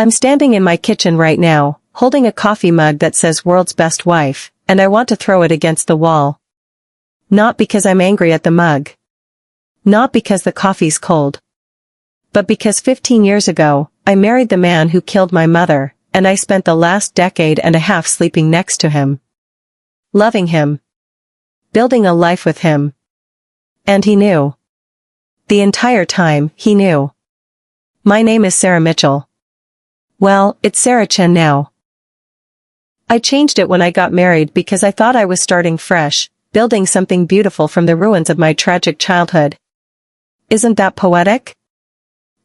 I'm standing in my kitchen right now, holding a coffee mug that says World's Best Wife, and I want to throw it against the wall. Not because I'm angry at the mug. Not because the coffee's cold. But because 15 years ago, I married the man who killed my mother, and I spent the last decade and a half sleeping next to him. Loving him. Building a life with him. And he knew. The entire time, he knew. My name is Sarah Mitchell. Well, it's Sarah Chen now. I changed it when I got married because I thought I was starting fresh, building something beautiful from the ruins of my tragic childhood. Isn't that poetic?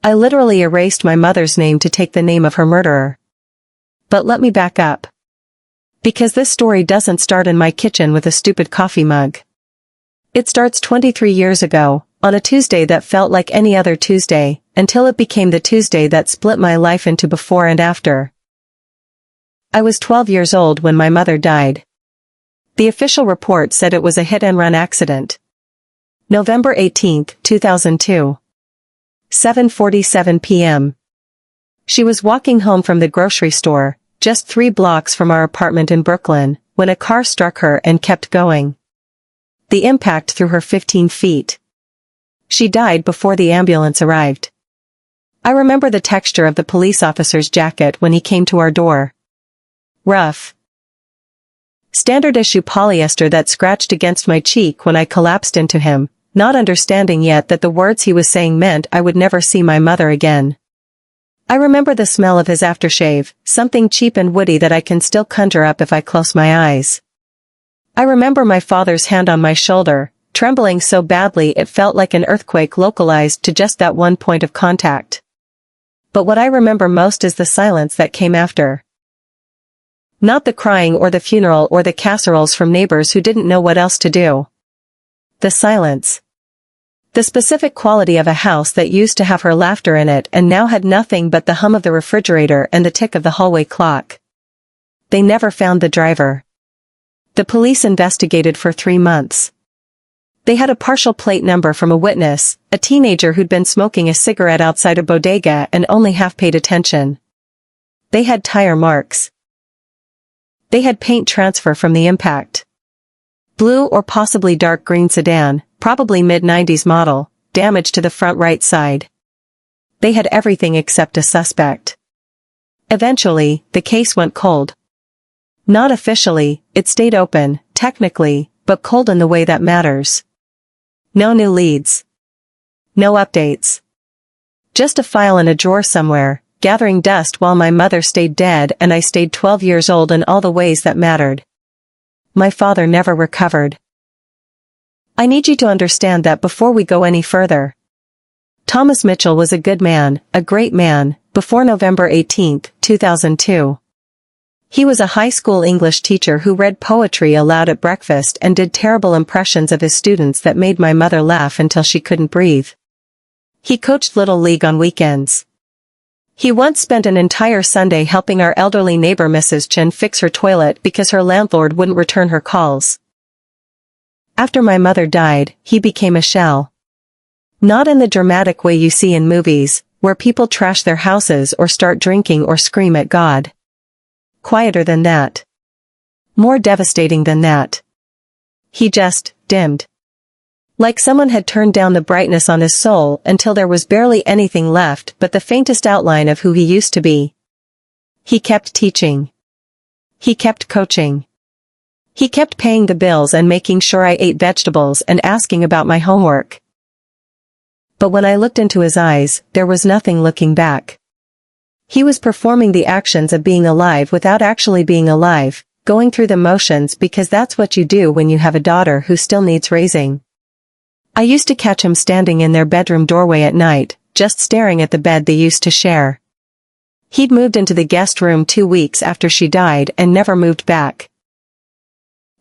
I literally erased my mother's name to take the name of her murderer. But let me back up. Because this story doesn't start in my kitchen with a stupid coffee mug. It starts 23 years ago, on a Tuesday that felt like any other Tuesday, until it became the Tuesday that split my life into before and after. I was 12 years old when my mother died. The official report said it was a hit-and-run accident. November 18, 2002. 7:47 p.m. She was walking home from the grocery store, just 3 blocks from our apartment in Brooklyn, when a car struck her and kept going. The impact threw her 15 feet. She died before the ambulance arrived. I remember the texture of the police officer's jacket when he came to our door. Rough. Standard issue polyester that scratched against my cheek when I collapsed into him, not understanding yet that the words he was saying meant I would never see my mother again. I remember the smell of his aftershave, something cheap and woody that I can still conjure up if I close my eyes. I remember my father's hand on my shoulder, trembling so badly it felt like an earthquake localized to just that one point of contact. But what I remember most is the silence that came after. Not the crying or the funeral or the casseroles from neighbors who didn't know what else to do. The silence. The specific quality of a house that used to have her laughter in it and now had nothing but the hum of the refrigerator and the tick of the hallway clock. They never found the driver. The police investigated for 3 months. They had a partial plate number from a witness, a teenager who'd been smoking a cigarette outside a bodega and only half paid attention. They had tire marks. They had paint transfer from the impact. Blue or possibly dark green sedan, probably mid-90s model, damage to the front right side. They had everything except a suspect. Eventually, the case went cold. Not officially, it stayed open, technically, but cold in the way that matters. No new leads. No updates. Just a file in a drawer somewhere, gathering dust while my mother stayed dead and I stayed 12 years old in all the ways that mattered. My father never recovered. I need you to understand that before we go any further. Thomas Mitchell was a good man, a great man, before November 18, 2002. He was a high school English teacher who read poetry aloud at breakfast and did terrible impressions of his students that made my mother laugh until she couldn't breathe. He coached Little League on weekends. He once spent an entire Sunday helping our elderly neighbor Mrs. Chen fix her toilet because her landlord wouldn't return her calls. After my mother died, he became a shell. Not in the dramatic way you see in movies, where people trash their houses or start drinking or scream at God. Quieter than that. More devastating than that. He just dimmed. Like someone had turned down the brightness on his soul until there was barely anything left but the faintest outline of who he used to be. He kept teaching. He kept coaching. He kept paying the bills and making sure I ate vegetables and asking about my homework. But when I looked into his eyes, there was nothing looking back. He was performing the actions of being alive without actually being alive, going through the motions because that's what you do when you have a daughter who still needs raising. I used to catch him standing in their bedroom doorway at night, just staring at the bed they used to share. He'd moved into the guest room 2 weeks after she died and never moved back.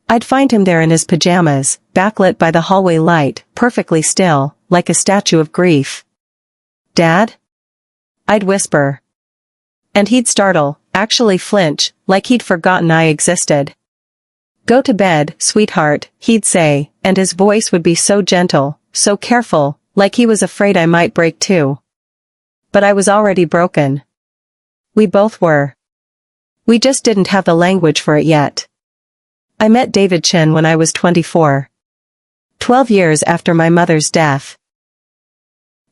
I'd find him there in his pajamas, backlit by the hallway light, perfectly still, like a statue of grief. "Dad?" I'd whisper. And he'd startle, actually flinch, like he'd forgotten I existed. "Go to bed, sweetheart," he'd say, and his voice would be so gentle, so careful, like he was afraid I might break too. But I was already broken. We both were. We just didn't have the language for it yet. I met David Chen when I was 24. 12 years after my mother's death.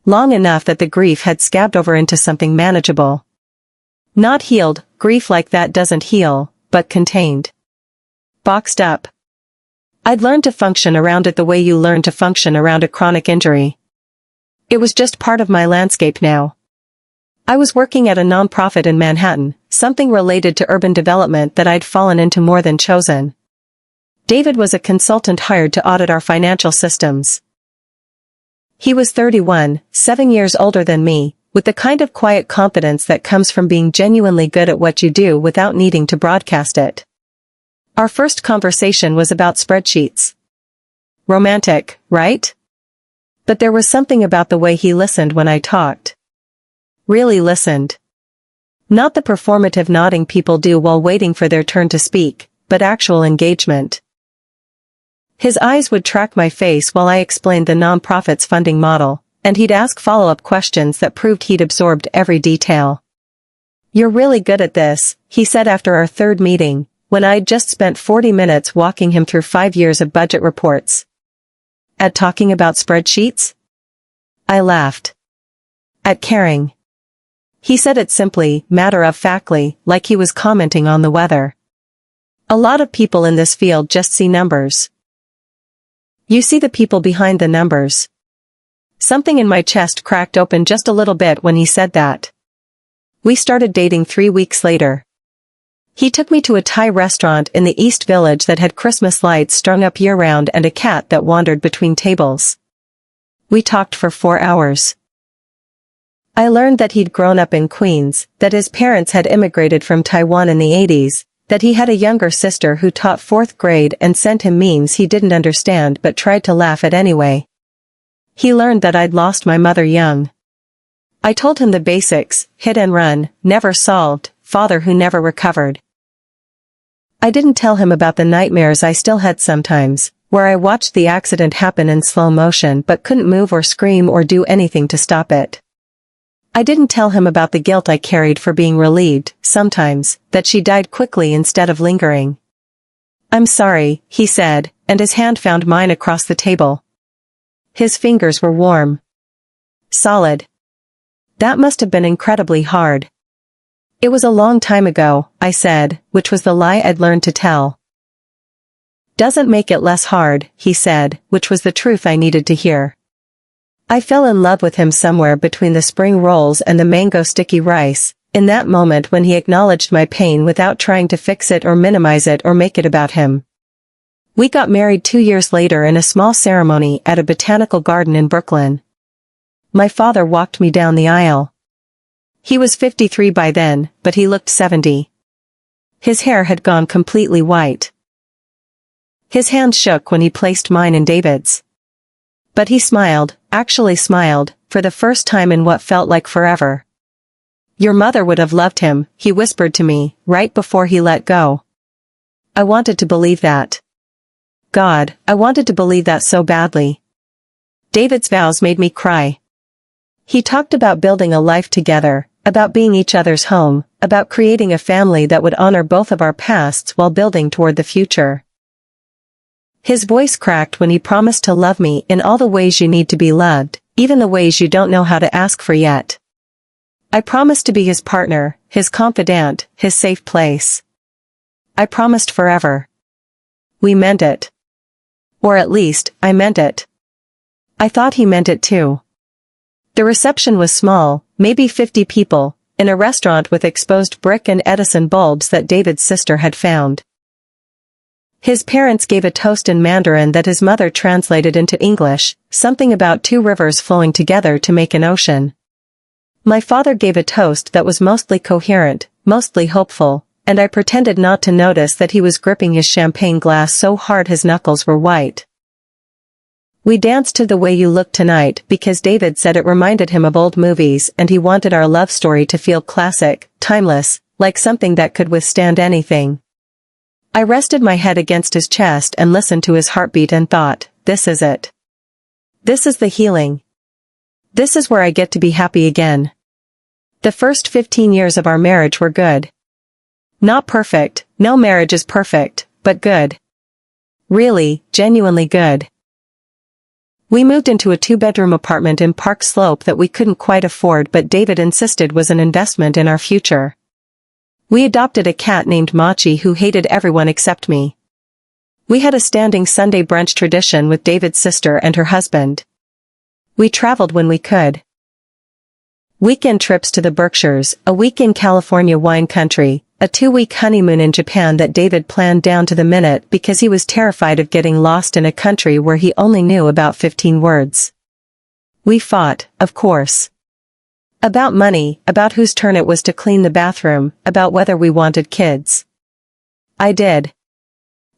Long enough that the grief had scabbed over into something manageable. Not healed, grief like that doesn't heal, but contained. Boxed up. I'd learned to function around it the way you learn to function around a chronic injury. It was just part of my landscape now. I was working at a nonprofit in Manhattan, something related to urban development that I'd fallen into more than chosen. David was a consultant hired to audit our financial systems. He was 31, 7 years older than me, with the kind of quiet confidence that comes from being genuinely good at what you do without needing to broadcast it. Our first conversation was about spreadsheets. Romantic, right? But there was something about the way he listened when I talked. Really listened. Not the performative nodding people do while waiting for their turn to speak, but actual engagement. His eyes would track my face while I explained the nonprofit's funding model, and he'd ask follow-up questions that proved he'd absorbed every detail. "You're really good at this," he said after our third meeting, when I'd just spent 40 minutes walking him through 5 years of budget reports. "At talking about spreadsheets?" I laughed. "At caring." He said it simply, matter-of-factly, like he was commenting on the weather. "A lot of people in this field just see numbers. You see the people behind the numbers." Something in my chest cracked open just a little bit when he said that. We started dating 3 weeks later. He took me to a Thai restaurant in the East Village that had Christmas lights strung up year-round and a cat that wandered between tables. We talked for 4 hours. I learned that he'd grown up in Queens, that his parents had immigrated from Taiwan in the 80s, that he had a younger sister who taught 4th grade and sent him memes he didn't understand but tried to laugh at anyway. He learned that I'd lost my mother young. I told him the basics: hit and run, never solved, father who never recovered. I didn't tell him about the nightmares I still had sometimes, where I watched the accident happen in slow motion but couldn't move or scream or do anything to stop it. I didn't tell him about the guilt I carried for being relieved, sometimes, that she died quickly instead of lingering. "I'm sorry," he said, and his hand found mine across the table. His fingers were warm. Solid. That must have been incredibly hard. "It was a long time ago," I said, which was the lie I'd learned to tell. "Doesn't make it less hard," he said, which was the truth I needed to hear. I fell in love with him somewhere between the spring rolls and the mango sticky rice, in that moment when he acknowledged my pain without trying to fix it or minimize it or make it about him. We got married 2 years later in a small ceremony at a botanical garden in Brooklyn. My father walked me down the aisle. He was 53 by then, but he looked 70. His hair had gone completely white. His hand shook when he placed mine in David's. But he smiled, actually smiled, for the first time in what felt like forever. "Your mother would have loved him," he whispered to me, right before he let go. I wanted to believe that. God, I wanted to believe that so badly. David's vows made me cry. He talked about building a life together, about being each other's home, about creating a family that would honor both of our pasts while building toward the future. His voice cracked when he promised to love me in all the ways you need to be loved, even the ways you don't know how to ask for yet. I promised to be his partner, his confidant, his safe place. I promised forever. We meant it. Or at least, I meant it. I thought he meant it too. The reception was small, maybe 50 people, in a restaurant with exposed brick and Edison bulbs that David's sister had found. His parents gave a toast in Mandarin that his mother translated into English, something about 2 rivers flowing together to make an ocean. My father gave a toast that was mostly coherent, mostly hopeful, and I pretended not to notice that he was gripping his champagne glass so hard his knuckles were white. We danced to The Way You Look Tonight because David said it reminded him of old movies and he wanted our love story to feel classic, timeless, like something that could withstand anything. I rested my head against his chest and listened to his heartbeat and thought, this is it. This is the healing. This is where I get to be happy again. The first 15 years of our marriage were good. Not perfect, no marriage is perfect, but good. Really, genuinely good. We moved into a 2-bedroom apartment in Park Slope that we couldn't quite afford, but David insisted was an investment in our future. We adopted a cat named Machi who hated everyone except me. We had a standing Sunday brunch tradition with David's sister and her husband. We traveled when we could. Weekend trips to the Berkshires, a week in California wine country, a 2-week honeymoon in Japan that David planned down to the minute because he was terrified of getting lost in a country where he only knew about 15 words. We fought, of course. About money, about whose turn it was to clean the bathroom, about whether we wanted kids. I did.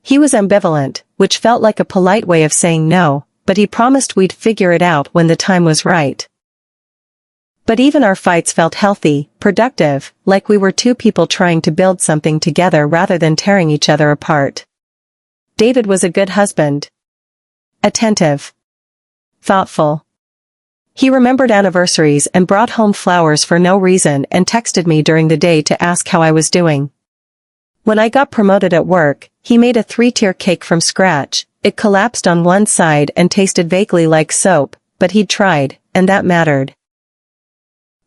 He was ambivalent, which felt like a polite way of saying no, but he promised we'd figure it out when the time was right. But even our fights felt healthy, productive, like we were two people trying to build something together rather than tearing each other apart. David was a good husband. Attentive. Thoughtful. He remembered anniversaries and brought home flowers for no reason and texted me during the day to ask how I was doing. When I got promoted at work, he made a 3-tier cake from scratch. It collapsed on one side and tasted vaguely like soap, but he'd tried, and that mattered.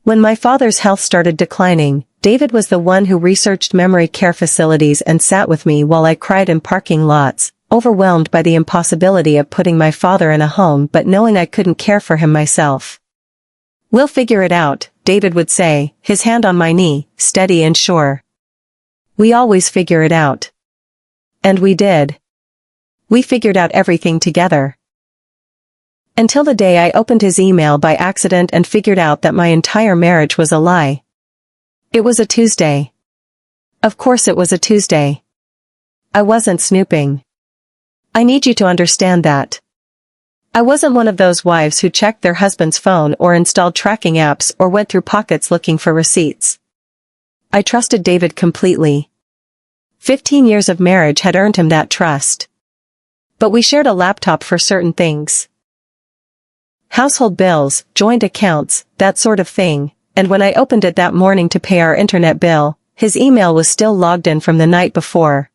When my father's health started declining, David was the one who researched memory care facilities and sat with me while I cried in parking lots, overwhelmed by the impossibility of putting my father in a home but knowing I couldn't care for him myself. "We'll figure it out," David would say, his hand on my knee, steady and sure. We always figure it out. And we did. We figured out everything together. Until the day I opened his email by accident and figured out that my entire marriage was a lie. It was a Tuesday. Of course it was a Tuesday. I wasn't snooping. I need you to understand that. I wasn't one of those wives who checked their husband's phone or installed tracking apps or went through pockets looking for receipts. I trusted David completely. 15 years of marriage had earned him that trust. But we shared a laptop for certain things. Household bills, joint accounts, that sort of thing, and when I opened it that morning to pay our internet bill, his email was still logged in from the night before.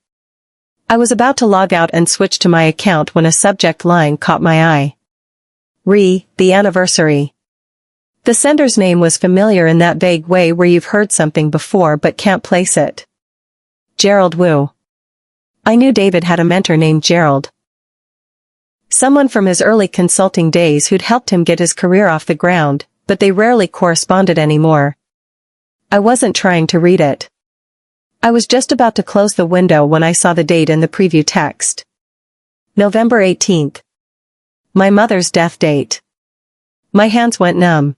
I was about to log out and switch to my account when a subject line caught my eye. The anniversary. The sender's name was familiar in that vague way where you've heard something before but can't place it. Gerald Wu. I knew David had a mentor named Gerald. Someone from his early consulting days who'd helped him get his career off the ground, but they rarely corresponded anymore. I wasn't trying to read it. I was just about to close the window when I saw the date in the preview text. November 18th. My mother's death date. My hands went numb.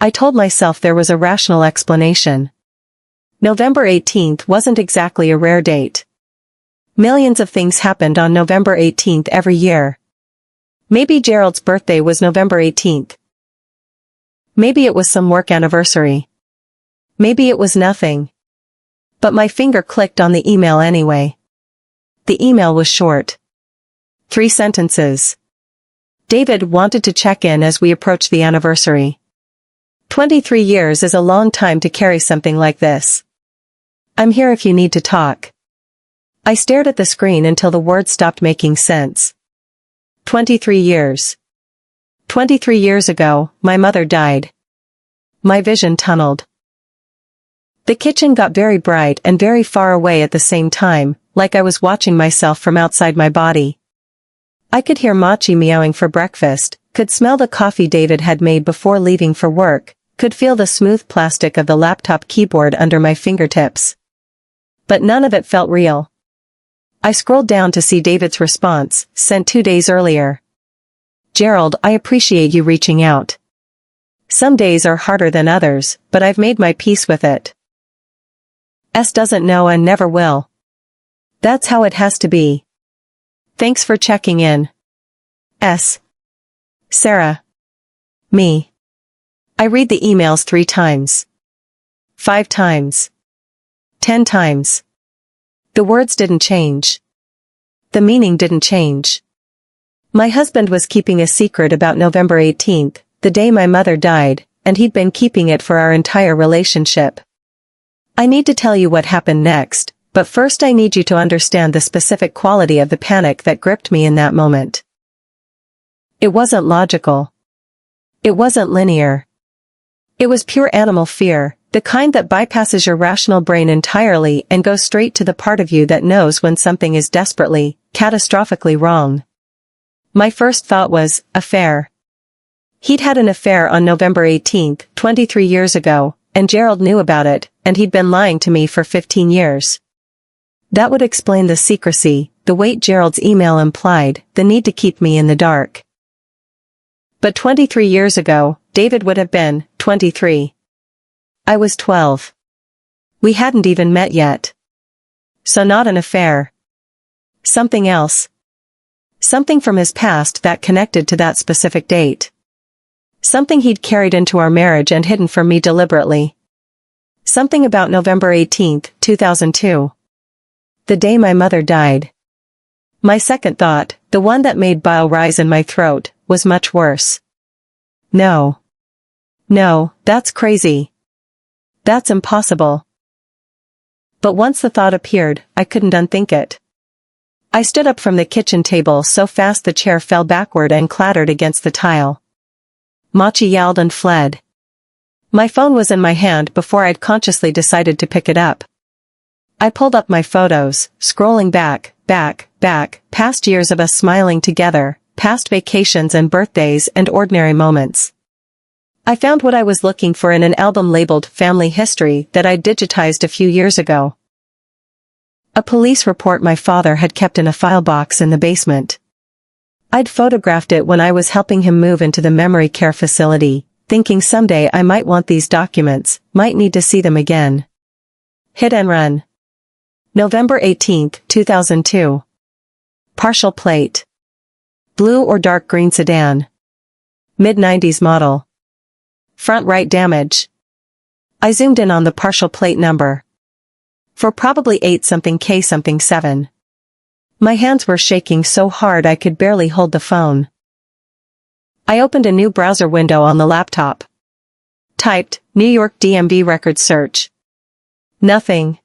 I told myself there was a rational explanation. November 18th wasn't exactly a rare date. Millions of things happened on November 18th every year. Maybe Gerald's birthday was November 18th. Maybe it was some work anniversary. Maybe it was nothing. But my finger clicked on the email anyway. The email was short. 3 sentences. David wanted to check in as we approached the anniversary. 23 years is a long time to carry something like this. I'm here if you need to talk. I stared at the screen until the words stopped making sense. 23 years. 23 years ago, my mother died. My vision tunneled. The kitchen got very bright and very far away at the same time, like I was watching myself from outside my body. I could hear Machi meowing for breakfast, could smell the coffee David had made before leaving for work, could feel the smooth plastic of the laptop keyboard under my fingertips. But none of it felt real. I scrolled down to see David's response, sent 2 days earlier. Gerald, I appreciate you reaching out. Some days are harder than others, but I've made my peace with it. S doesn't know and never will. That's how it has to be. Thanks for checking in. S. Sarah. Me. I read the emails 3 times. 5 times. 10 times. The words didn't change. The meaning didn't change. My husband was keeping a secret about November 18th, the day my mother died, and he'd been keeping it for our entire relationship. I need to tell you what happened next, but first I need you to understand the specific quality of the panic that gripped me in that moment. It wasn't logical. It wasn't linear. It was pure animal fear, the kind that bypasses your rational brain entirely and goes straight to the part of you that knows when something is desperately, catastrophically wrong. My first thought was, affair. He'd had an affair on November 18th, 23 years ago, and Gerald knew about it, and he'd been lying to me for 15 years. That would explain the secrecy, the weight Gerald's email implied, the need to keep me in the dark. But 23 years ago, David would have been 23. I was 12. We hadn't even met yet. So not an affair. Something else. Something from his past that connected to that specific date. Something he'd carried into our marriage and hidden from me deliberately. Something about November 18th, 2002. The day my mother died. My second thought, the one that made bile rise in my throat, was much worse. No. No, that's crazy. That's impossible. But once the thought appeared, I couldn't unthink it. I stood up from the kitchen table so fast the chair fell backward and clattered against the tile. Machi yelled and fled. My phone was in my hand before I'd consciously decided to pick it up. I pulled up my photos, scrolling back, past years of us smiling together, past vacations and birthdays and ordinary moments. I found what I was looking for in an album labeled Family History that I'd digitized a few years ago. A police report my father had kept in a file box in the basement. I'd photographed it when I was helping him move into the memory care facility, thinking someday I might want these documents, might need to see them again. Hit and run. November 18th, 2002. Partial plate. Blue or dark green sedan. Mid-90s model. Front right damage. I zoomed in on the partial plate number. For probably 8-something-K-something-7. My hands were shaking so hard I could barely hold the phone. I opened a new browser window on the laptop. Typed, New York DMV records search. Nothing.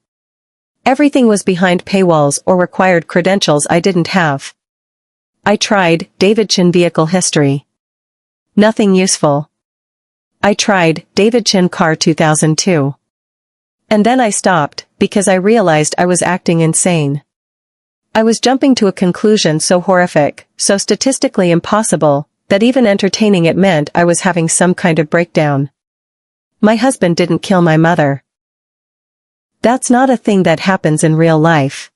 Everything was behind paywalls or required credentials I didn't have. I tried, David Chin vehicle history. Nothing useful. I tried, David Chin car 2002. And then I stopped, because I realized I was acting insane. I was jumping to a conclusion so horrific, so statistically impossible, that even entertaining it meant I was having some kind of breakdown. My husband didn't kill my mother. That's not a thing that happens in real life.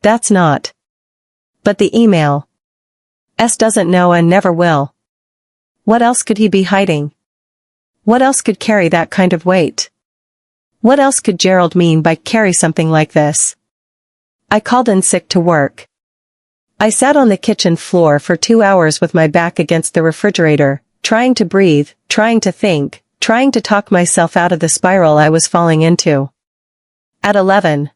That's not. But the email. S doesn't know and never will. What else could he be hiding? What else could carry that kind of weight? What else could Gerald mean by carry something like this? I called in sick to work. I sat on the kitchen floor for 2 hours with my back against the refrigerator, trying to breathe, trying to think, trying to talk myself out of the spiral I was falling into. At 11:47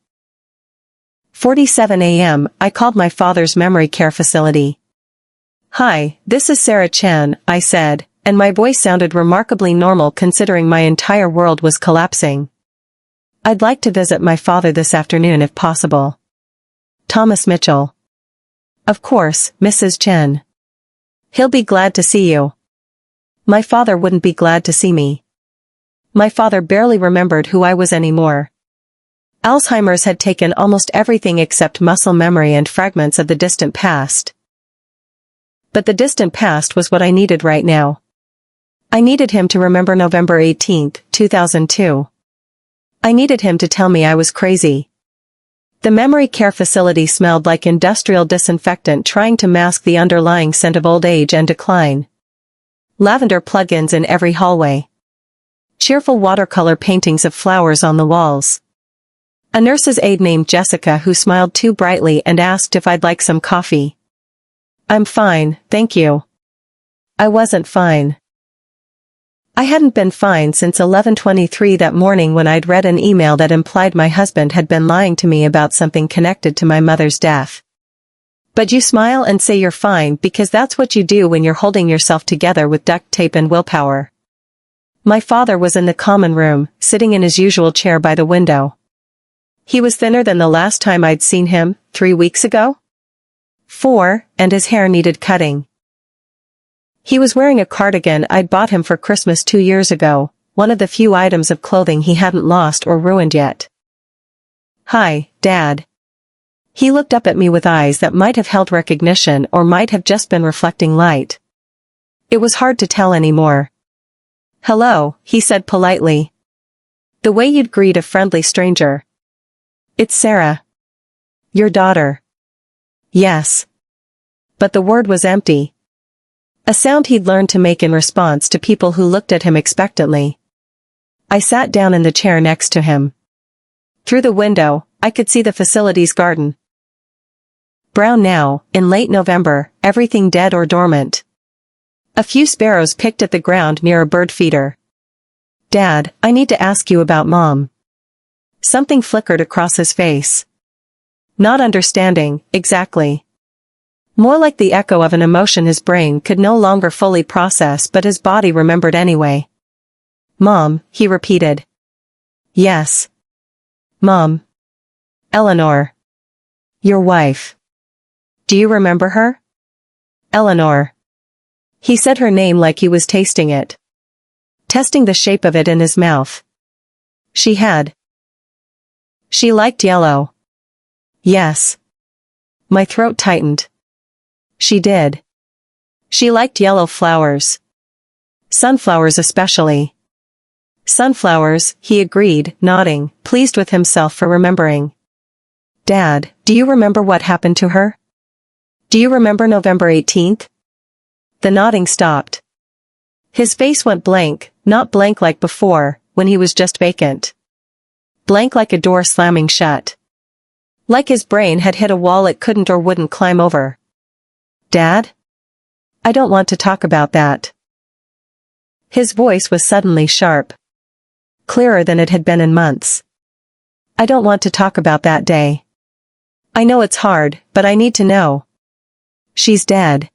a.m., I called my father's memory care facility. "Hi, this is Sarah Chan," I said, and my voice sounded remarkably normal considering my entire world was collapsing. "I'd like to visit my father this afternoon if possible." Thomas Mitchell. "Of course, Mrs. Chen. He'll be glad to see you." My father wouldn't be glad to see me. My father barely remembered who I was anymore. Alzheimer's had taken almost everything except muscle memory and fragments of the distant past. But the distant past was what I needed right now. I needed him to remember November 18th, 2002. I needed him to tell me I was crazy. The memory care facility smelled like industrial disinfectant trying to mask the underlying scent of old age and decline. Lavender plug-ins in every hallway. Cheerful watercolor paintings of flowers on the walls. A nurse's aide named Jessica who smiled too brightly and asked if I'd like some coffee. "I'm fine, thank you." I wasn't fine. I hadn't been fine since 11:23 that morning when I'd read an email that implied my husband had been lying to me about something connected to my mother's death. But you smile and say you're fine because that's what you do when you're holding yourself together with duct tape and willpower. My father was in the common room, sitting in his usual chair by the window. He was thinner than the last time I'd seen him, 3 weeks ago? 4, and his hair needed cutting. He was wearing a cardigan I'd bought him for Christmas 2 years ago, one of the few items of clothing he hadn't lost or ruined yet. "Hi, Dad." He looked up at me with eyes that might have held recognition or might have just been reflecting light. It was hard to tell anymore. "Hello," he said politely. The way you'd greet a friendly stranger. "It's Sarah. Your daughter." "Yes." But the word was empty. A sound he'd learned to make in response to people who looked at him expectantly. I sat down in the chair next to him. Through the window, I could see the facility's garden. Brown now, in late November, everything dead or dormant. A few sparrows picked at the ground near a bird feeder. "Dad, I need to ask you about Mom." Something flickered across his face. Not understanding, exactly. More like the echo of an emotion his brain could no longer fully process but his body remembered anyway. "Mom," he repeated. "Yes. Mom. Eleanor. Your wife. Do you remember her?" "Eleanor." He said her name like he was tasting it. Testing the shape of it in his mouth. She liked yellow. "Yes." My throat tightened. She did. She liked yellow flowers. Sunflowers especially. "Sunflowers," he agreed, nodding, pleased with himself for remembering. "Dad, do you remember what happened to her? Do you remember November 18th? The nodding stopped. His face went blank, not blank like before, when he was just vacant. Blank like a door slamming shut. Like his brain had hit a wall it couldn't or wouldn't climb over. "Dad? I don't want to talk about that." His voice was suddenly sharp. Clearer than it had been in months. "I don't want to talk about that day. I know it's hard, but I need to know. She's dead."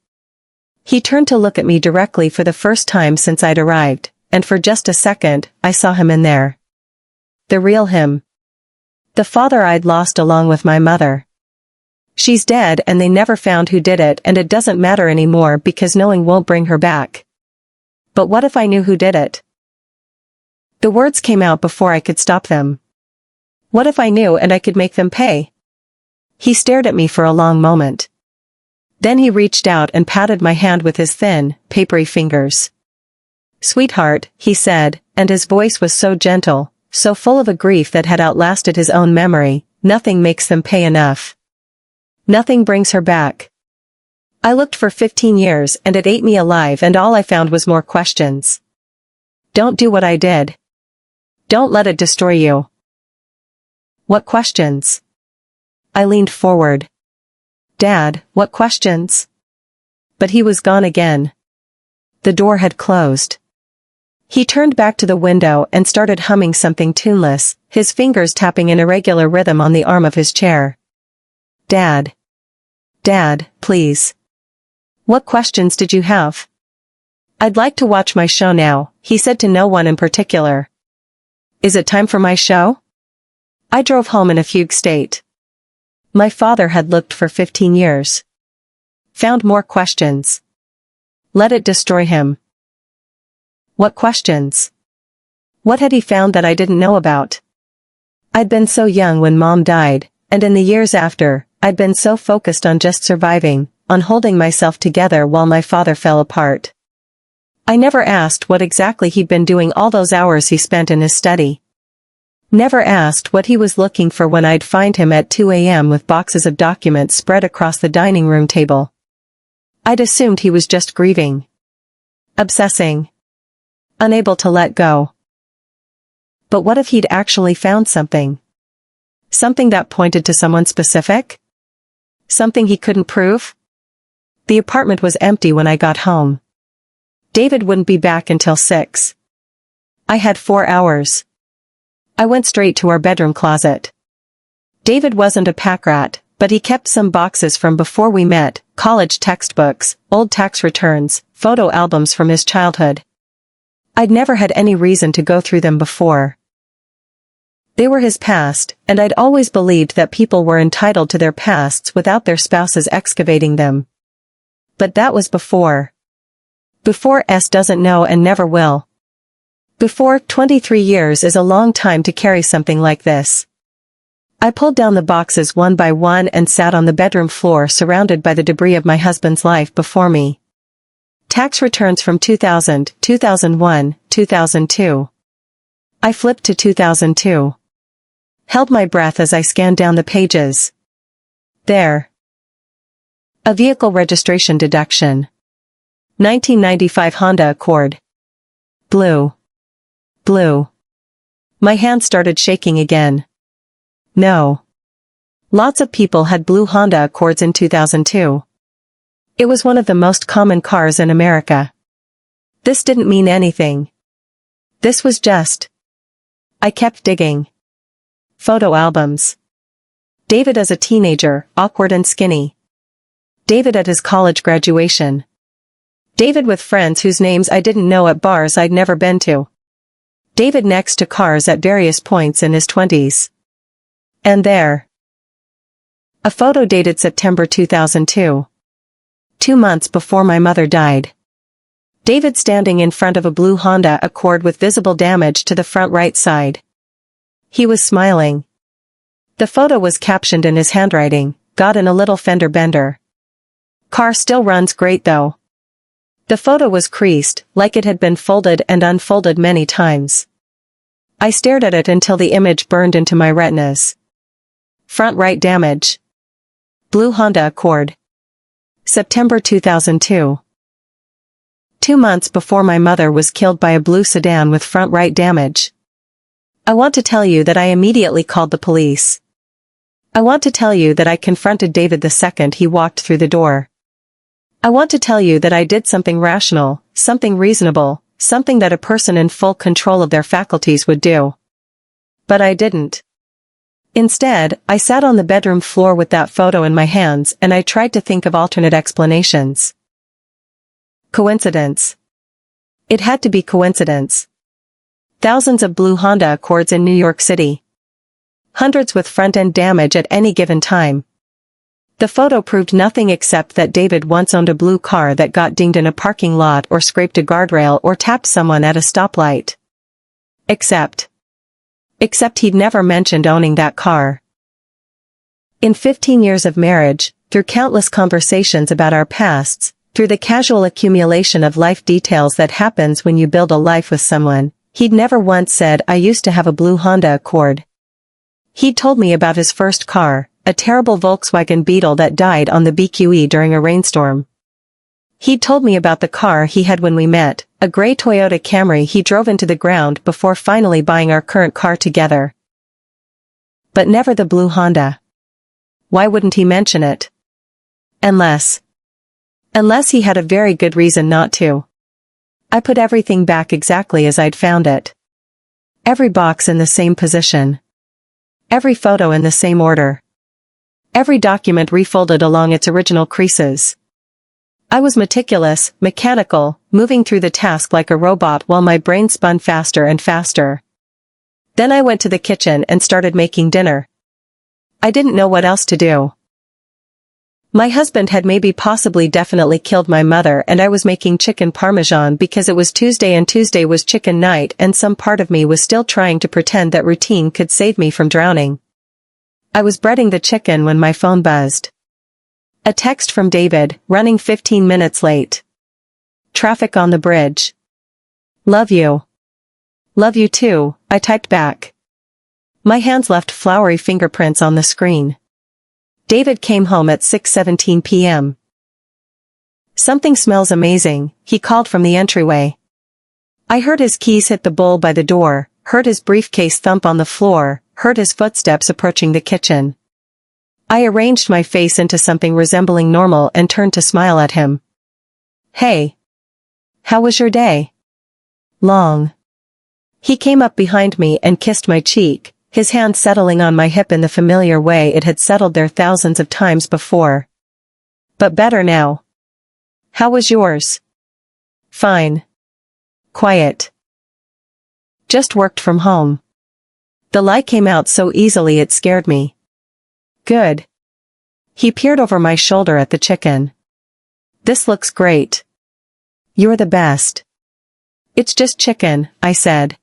He turned to look at me directly for the first time since I'd arrived, and for just a second, I saw him in there. The real him. The father I'd lost along with my mother. She's dead and they never found who did it, and it doesn't matter anymore because knowing won't bring her back. But what if I knew who did it? The words came out before I could stop them. What if I knew and I could make them pay? He stared at me for a long moment. Then he reached out and patted my hand with his thin, papery fingers. "Sweetheart," he said, and his voice was so gentle, so full of a grief that had outlasted his own memory, "Nothing makes them pay enough. Nothing brings her back." I looked for 15 years and it ate me alive, and all I found was more questions. Don't do what I did. Don't let it destroy you. What questions? I leaned forward. Dad, what questions? But he was gone again. The door had closed. He turned back to the window and started humming something tuneless, his fingers tapping in irregular rhythm on the arm of his chair. Dad. Dad, please. What questions did you have? I'd like to watch my show now, he said to no one in particular. Is it time for my show? I drove home in a fugue state. My father had looked for 15 years. Found more questions. Let it destroy him. What questions? What had he found that I didn't know about? I'd been so young when Mom died, and in the years after, I'd been so focused on just surviving, on holding myself together while my father fell apart. I never asked what exactly he'd been doing all those hours he spent in his study. Never asked what he was looking for when I'd find him at 2 a.m. with boxes of documents spread across the dining room table. I'd assumed he was just grieving. Obsessing. Unable to let go. But what if he'd actually found something? Something that pointed to someone specific? Something he couldn't prove? The apartment was empty when I got home. David wouldn't be back until 6. I had 4 hours. I went straight to our bedroom closet. David wasn't a pack rat, but he kept some boxes from before we met, college textbooks, old tax returns, photo albums from his childhood. I'd never had any reason to go through them before. They were his past, and I'd always believed that people were entitled to their pasts without their spouses excavating them. But that was before. Before S doesn't know and never will. Before 23 years is a long time to carry something like this. I pulled down the boxes one by one and sat on the bedroom floor surrounded by the debris of my husband's life before me. Tax returns from 2000, 2001, 2002. I flipped to 2002. Held my breath as I scanned down the pages. There. A vehicle registration deduction. 1995 Honda Accord. Blue. Blue. My hand started shaking again. No. Lots of people had blue Honda Accords in 2002. It was one of the most common cars in America. This didn't mean anything. This was just. I kept digging. Photo albums. David as a teenager, awkward and skinny. David at his college graduation. David with friends whose names I didn't know at bars I'd never been to. David next to cars at various points in his 20s. And there. A photo dated September 2002. 2 months before my mother died. David standing in front of a blue Honda Accord with visible damage to the front right side. He was smiling. The photo was captioned in his handwriting, "Got in a little fender bender." Car still runs great though. The photo was creased, like it had been folded and unfolded many times. I stared at it until the image burned into my retinas. Front right damage. Blue Honda Accord. September 2002. 2 months before my mother was killed by a blue sedan with front right damage. I want to tell you that I immediately called the police. I want to tell you that I confronted David the second he walked through the door. I want to tell you that I did something rational, something reasonable, something that a person in full control of their faculties would do. But I didn't. Instead, I sat on the bedroom floor with that photo in my hands and I tried to think of alternate explanations. Coincidence. It had to be coincidence. Thousands of blue Honda Accords in New York City. Hundreds with front-end damage at any given time. The photo proved nothing except that David once owned a blue car that got dinged in a parking lot or scraped a guardrail or tapped someone at a stoplight. Except he'd never mentioned owning that car. In 15 years of marriage, through countless conversations about our pasts, through the casual accumulation of life details that happens when you build a life with someone, he'd never once said, "I used to have a blue Honda Accord." He'd told me about his first car, a terrible Volkswagen Beetle that died on the BQE during a rainstorm. He'd told me about the car he had when we met, a gray Toyota Camry he drove into the ground before finally buying our current car together. But never the blue Honda. Why wouldn't he mention it? Unless he had a very good reason not to. I put everything back exactly as I'd found it. Every box in the same position. Every photo in the same order. Every document refolded along its original creases. I was meticulous, mechanical, moving through the task like a robot while my brain spun faster and faster. Then I went to the kitchen and started making dinner. I didn't know what else to do. My husband had maybe possibly definitely killed my mother and I was making chicken parmesan because it was Tuesday and Tuesday was chicken night and some part of me was still trying to pretend that routine could save me from drowning. I was breading the chicken when my phone buzzed. A text from David, running 15 minutes late. Traffic on the bridge. Love you. Love you too, I typed back. My hands left flowery fingerprints on the screen. David came home at 6:17 p.m. Something smells amazing, he called from the entryway. I heard his keys hit the bowl by the door, heard his briefcase thump on the floor, heard his footsteps approaching the kitchen. I arranged my face into something resembling normal and turned to smile at him. Hey. How was your day? Long. He came up behind me and kissed my cheek, his hand settling on my hip in the familiar way it had settled there thousands of times before. But better now. How was yours? Fine. Quiet. Just worked from home. The lie came out so easily it scared me. Good. He peered over my shoulder at the chicken. This looks great. You're the best. It's just chicken, I said.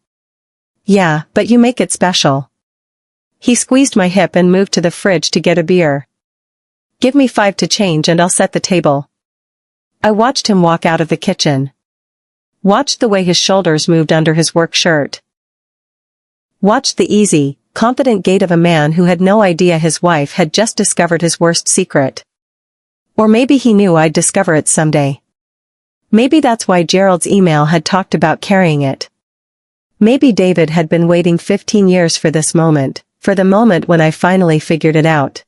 Yeah, but you make it special. He squeezed my hip and moved to the fridge to get a beer. Give me 5 to change and I'll set the table. I watched him walk out of the kitchen. Watched the way his shoulders moved under his work shirt. Watched the easy, confident gait of a man who had no idea his wife had just discovered his worst secret. Or maybe he knew I'd discover it someday. Maybe that's why Gerald's email had talked about carrying it. Maybe David had been waiting 15 years for this moment, for the moment when I finally figured it out.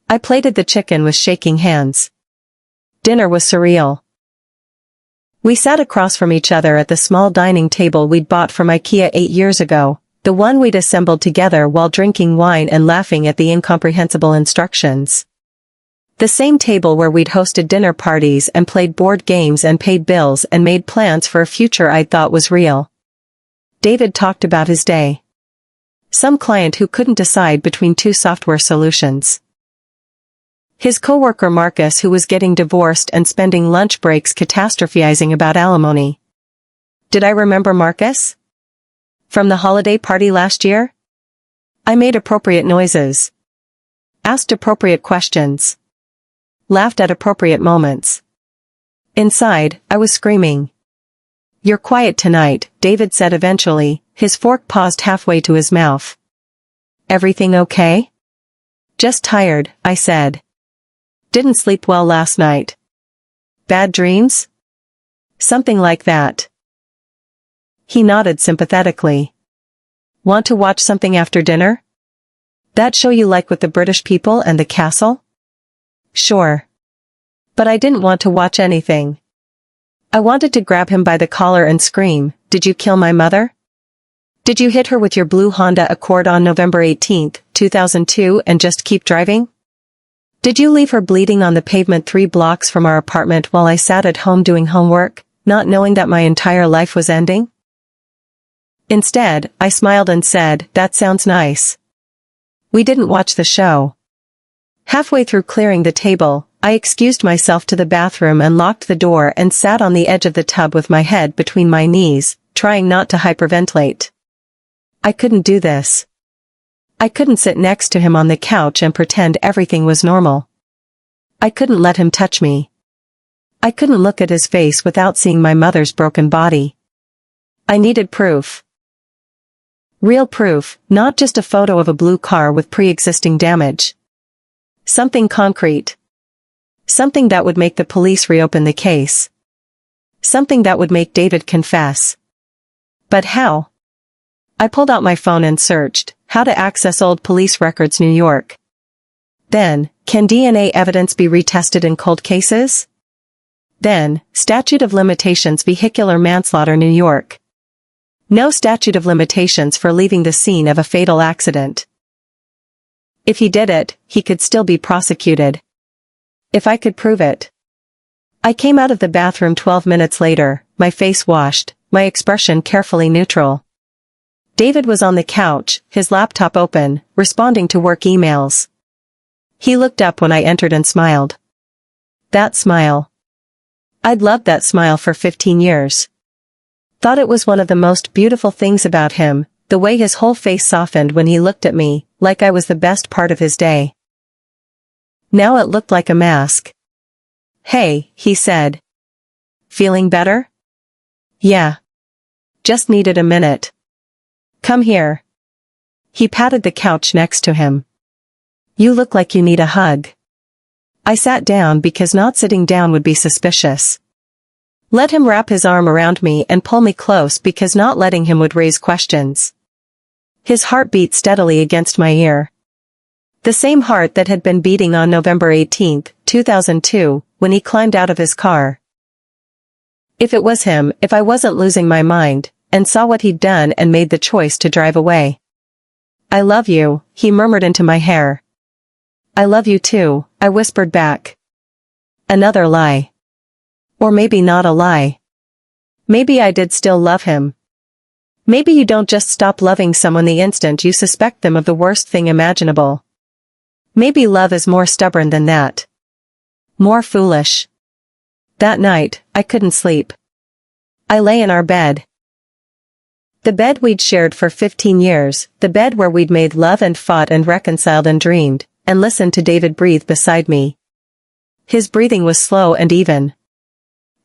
I plated the chicken with shaking hands. Dinner was surreal. We sat across from each other at the small dining table we'd bought from IKEA 8 years ago, the one we'd assembled together while drinking wine and laughing at the incomprehensible instructions. The same table where we'd hosted dinner parties and played board games and paid bills and made plans for a future I'd thought was real. David talked about his day. Some client who couldn't decide between 2 software solutions. His coworker Marcus who was getting divorced and spending lunch breaks catastrophizing about alimony. Did I remember Marcus? From the holiday party last year? I made appropriate noises. Asked appropriate questions. Laughed at appropriate moments. Inside, I was screaming. You're quiet tonight, David said eventually, his fork paused halfway to his mouth. Everything okay? Just tired, I said. Didn't sleep well last night. Bad dreams? Something like that. He nodded sympathetically. Want to watch something after dinner? That show you like with the British people and the castle? Sure. But I didn't want to watch anything. I wanted to grab him by the collar and scream, "Did you kill my mother? Did you hit her with your blue Honda Accord on November 18, 2002 and just keep driving? Did you leave her bleeding on the pavement 3 blocks from our apartment while I sat at home doing homework, not knowing that my entire life was ending?" Instead, I smiled and said, "That sounds nice." We didn't watch the show. Halfway through clearing the table, I excused myself to the bathroom and locked the door and sat on the edge of the tub with my head between my knees, trying not to hyperventilate. I couldn't do this. I couldn't sit next to him on the couch and pretend everything was normal. I couldn't let him touch me. I couldn't look at his face without seeing my mother's broken body. I needed proof. Real proof, not just a photo of a blue car with pre-existing damage. Something concrete. Something that would make the police reopen the case. Something that would make David confess. But how? I pulled out my phone and searched, how to access old police records New York. Then, can DNA evidence be retested in cold cases? Then, statute of limitations vehicular manslaughter New York. No statute of limitations for leaving the scene of a fatal accident. If he did it, he could still be prosecuted. If I could prove it. I came out of the bathroom 12 minutes later, my face washed, my expression carefully neutral. David was on the couch, his laptop open, responding to work emails. He looked up when I entered and smiled. That smile. I'd loved that smile for 15 years. Thought it was one of the most beautiful things about him, the way his whole face softened when he looked at me, like I was the best part of his day. Now it looked like a mask. "Hey," he said. "Feeling better?" "Yeah. Just needed a minute." "Come here." He patted the couch next to him. "You look like you need a hug." I sat down because not sitting down would be suspicious. Let him wrap his arm around me and pull me close because not letting him would raise questions. His heart beat steadily against my ear. The same heart that had been beating on November 18, 2002, when he climbed out of his car. If it was him, if I wasn't losing my mind, and saw what he'd done and made the choice to drive away. "I love you," he murmured into my hair. "I love you too," I whispered back. Another lie. Or maybe not a lie. Maybe I did still love him. Maybe you don't just stop loving someone the instant you suspect them of the worst thing imaginable. Maybe love is more stubborn than that. More foolish. That night, I couldn't sleep. I lay in our bed. The bed we'd shared for 15 years, the bed where we'd made love and fought and reconciled and dreamed, and listened to David breathe beside me. His breathing was slow and even.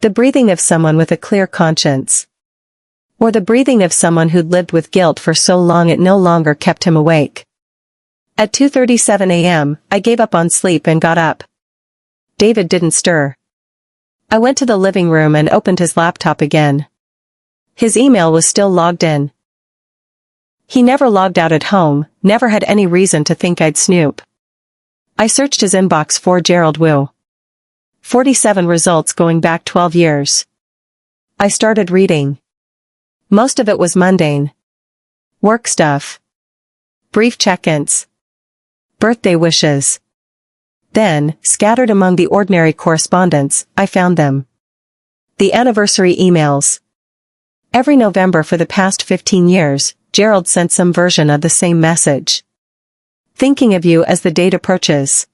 The breathing of someone with a clear conscience. Or the breathing of someone who'd lived with guilt for so long it no longer kept him awake. At 2:37 a.m., I gave up on sleep and got up. David didn't stir. I went to the living room and opened his laptop again. His email was still logged in. He never logged out at home, never had any reason to think I'd snoop. I searched his inbox for Gerald Wu. 47 results going back 12 years. I started reading. Most of it was mundane. Work stuff. Brief check-ins. Birthday wishes. Then, scattered among the ordinary correspondence, I found them. The anniversary emails. Every November for the past 15 years, Gerald sent some version of the same message. Thinking of you as the date approaches.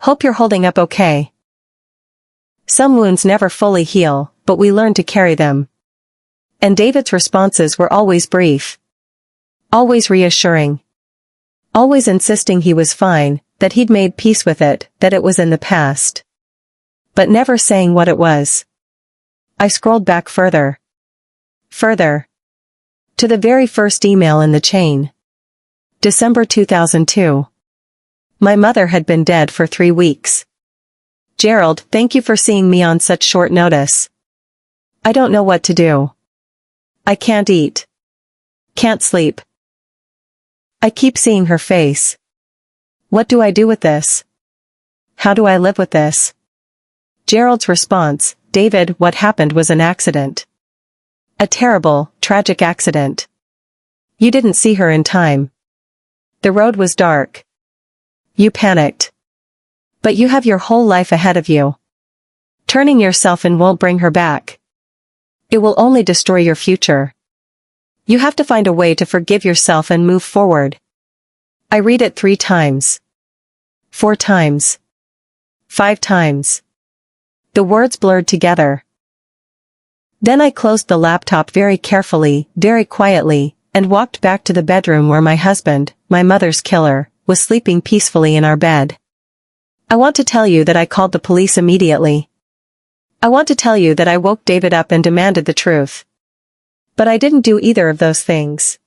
Hope you're holding up okay. Some wounds never fully heal, but we learn to carry them. And David's responses were always brief. Always reassuring. Always insisting he was fine, that he'd made peace with it, that it was in the past. But never saying what it was. I scrolled back further. Further. To the very first email in the chain. December 2002. My mother had been dead for 3 weeks. Gerald, thank you for seeing me on such short notice. I don't know what to do. I can't eat. Can't sleep. I keep seeing her face. What do I do with this? How do I live with this? Gerald's response, David, what happened was an accident. A terrible, tragic accident. You didn't see her in time. The road was dark. You panicked. But you have your whole life ahead of you. Turning yourself in won't bring her back. It will only destroy your future. You have to find a way to forgive yourself and move forward. I read it 3 times. 4 times. 5 times. The words blurred together. Then I closed the laptop very carefully, very quietly, and walked back to the bedroom where my husband, my mother's killer, was sleeping peacefully in our bed. I want to tell you that I called the police immediately. I want to tell you that I woke David up and demanded the truth. But I didn't do either of those things.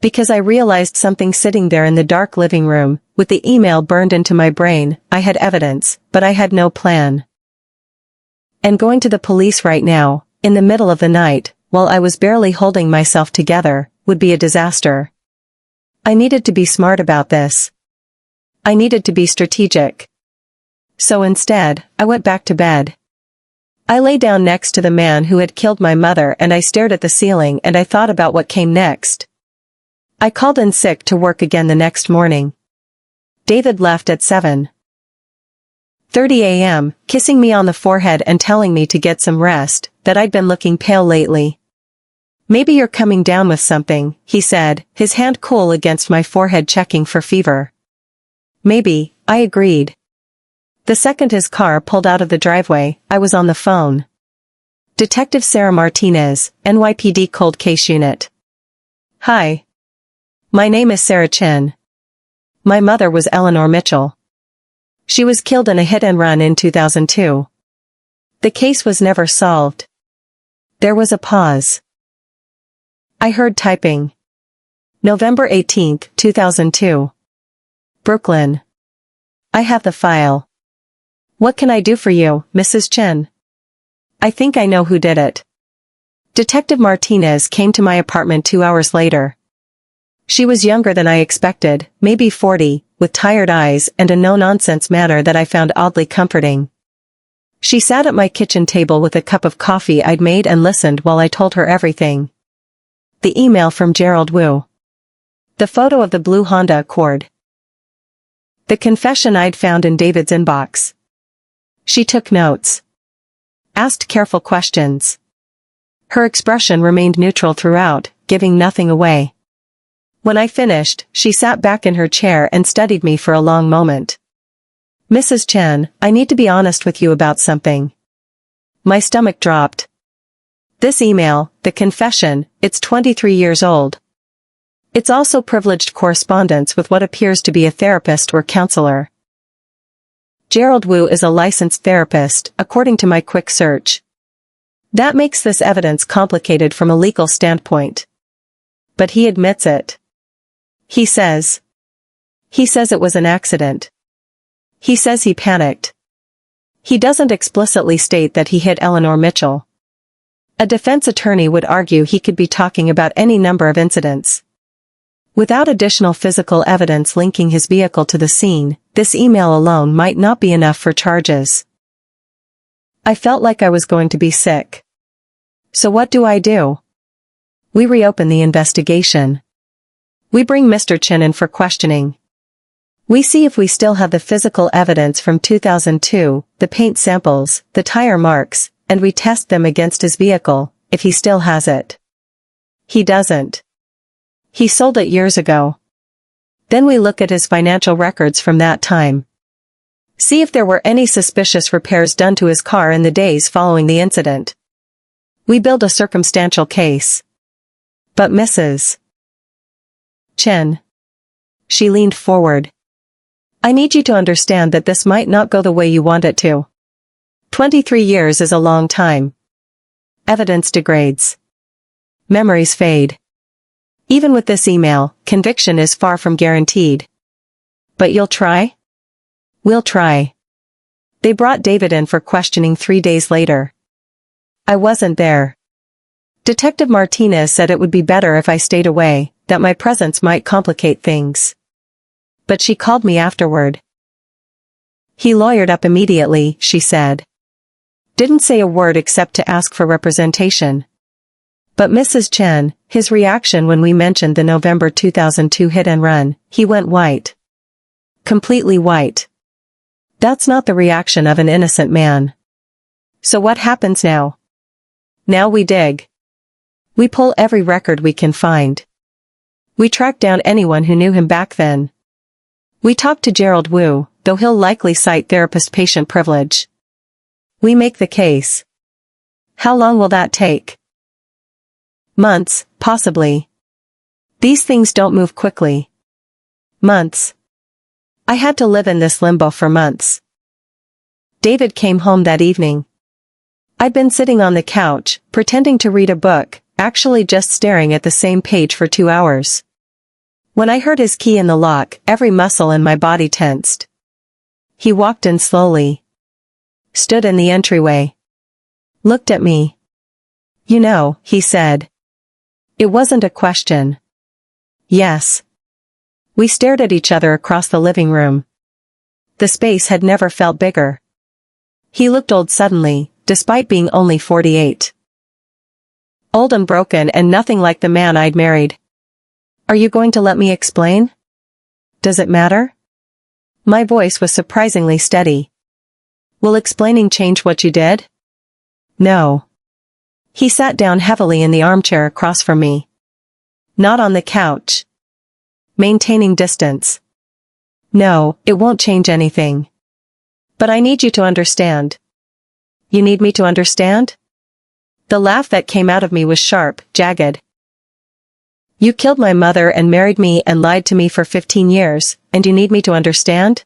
Because I realized something sitting there in the dark living room, with the email burned into my brain. I had evidence, but I had no plan. And going to the police right now, in the middle of the night, while I was barely holding myself together, would be a disaster. I needed to be smart about this. I needed to be strategic. So instead, I went back to bed. I lay down next to the man who had killed my mother and I stared at the ceiling and I thought about what came next. I called in sick to work again the next morning. David left at 7:30 a.m., kissing me on the forehead and telling me to get some rest, that I'd been looking pale lately. Maybe you're coming down with something, he said, his hand cool against my forehead checking for fever. Maybe, I agreed. The second his car pulled out of the driveway, I was on the phone. Detective Sarah Martinez, NYPD Cold Case Unit. Hi. My name is Sarah Chin. My mother was Eleanor Mitchell. She was killed in a hit-and-run in 2002. The case was never solved. There was a pause. I heard typing. November 18, 2002. Brooklyn. I have the file. What can I do for you, Mrs. Chen? I think I know who did it. Detective Martinez came to my apartment 2 hours later. She was younger than I expected, maybe 40, with tired eyes and a no-nonsense manner that I found oddly comforting. She sat at my kitchen table with a cup of coffee I'd made and listened while I told her everything. The email from Gerald Wu. The photo of the blue Honda Accord. The confession I'd found in David's inbox. She took notes. Asked careful questions. Her expression remained neutral throughout, giving nothing away. When I finished, she sat back in her chair and studied me for a long moment. "Mrs. Chen, I need to be honest with you about something." My stomach dropped. This email, the confession, it's 23 years old. It's also privileged correspondence with what appears to be a therapist or counselor. Gerald Wu is a licensed therapist, according to my quick search. That makes this evidence complicated from a legal standpoint. But he admits it. He says it was an accident. He says he panicked. He doesn't explicitly state that he hit Eleanor Mitchell. A defense attorney would argue he could be talking about any number of incidents. Without additional physical evidence linking his vehicle to the scene, this email alone might not be enough for charges. I felt like I was going to be sick. So what do I do? We reopen the investigation. We bring Mr. Chen in for questioning. We see if we still have the physical evidence from 2002, the paint samples, the tire marks, and we test them against his vehicle, if he still has it. He doesn't. He sold it years ago. Then we look at his financial records from that time. See if there were any suspicious repairs done to his car in the days following the incident. We build a circumstantial case. But Mrs. Chen. She leaned forward. I need you to understand that this might not go the way you want it to. 23 years is a long time. Evidence degrades. Memories fade. Even with this email, conviction is far from guaranteed. But you'll try? We'll try. They brought David in for questioning 3 days later. I wasn't there. Detective Martinez said it would be better if I stayed away, that my presence might complicate things. But she called me afterward. He lawyered up immediately, she said. Didn't say a word except to ask for representation. But Mrs. Chen, his reaction when we mentioned the November 2002 hit and run, he went white. Completely white. That's not the reaction of an innocent man. So what happens now? Now we dig. We pull every record we can find. We track down anyone who knew him back then. We talk to Gerald Wu, though he'll likely cite therapist-patient privilege. We make the case. How long will that take? Months, possibly. These things don't move quickly. Months. I had to live in this limbo for months. David came home that evening. I'd been sitting on the couch, pretending to read a book, actually just staring at the same page for 2 hours. When I heard his key in the lock, every muscle in my body tensed. He walked in slowly. Stood in the entryway. Looked at me. You know, he said. It wasn't a question. Yes. We stared at each other across the living room. The space had never felt bigger. He looked old suddenly, despite being only 48. Old and broken and nothing like the man I'd married. Are you going to let me explain? Does it matter? My voice was surprisingly steady. Will explaining change what you did? No. He sat down heavily in the armchair across from me. Not on the couch. Maintaining distance. No, it won't change anything. But I need you to understand. You need me to understand? The laugh that came out of me was sharp, jagged. You killed my mother and married me and lied to me for 15 years, and you need me to understand?